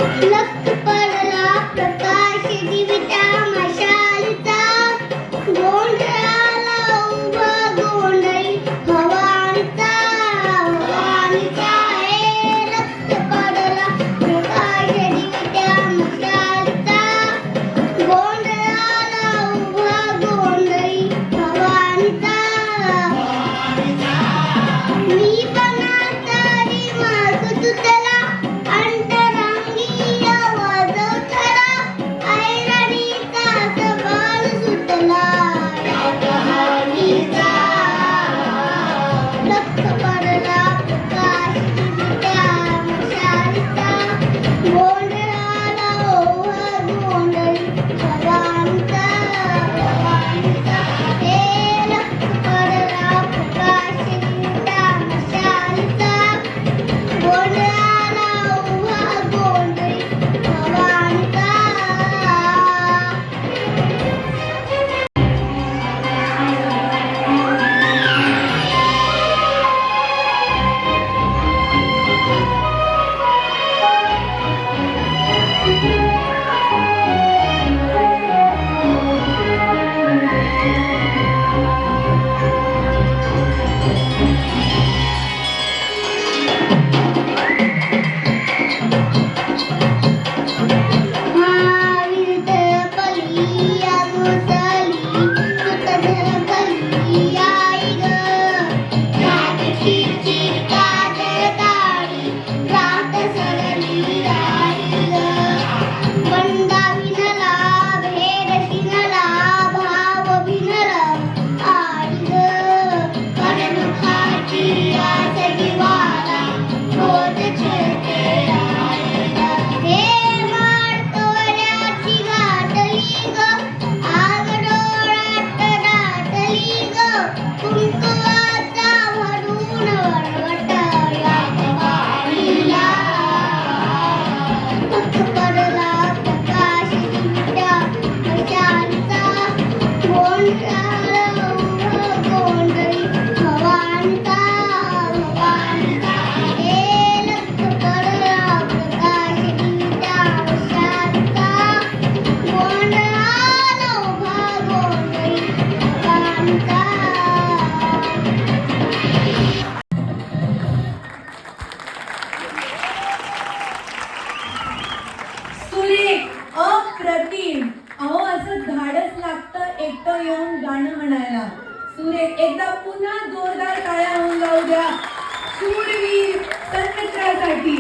लख पडला प्रकाश दिविटा मशालीचा गोंधळाला उभा गोंधळी भवानीचा हे लख पडला प्रकाश दिविटा मशालीचा गोंधळाला उभा गोंधळी भवानीचा मी बनातरी माग तुझला अंतरंगी वाजवतला ऐरणीचा सवाल सुटला या कहाणीचा लख पडला प्रकाश दिविटा मशालीचा गोंधळाला ओव्हा गोंधळी भवानीचा हे लख पडला प्रकाश दिविटा मशालीचा गोंधळाला उभा गोंधळी भवानीचा अप्रतिम. अहो असं धाडस लागतं एकटं येऊन गाणं म्हणायला. सुरेख. एकदा पुन्हा जोरदार टाळ्या होऊन जाऊ द्या शूरवीर सन्मित्रासाठी.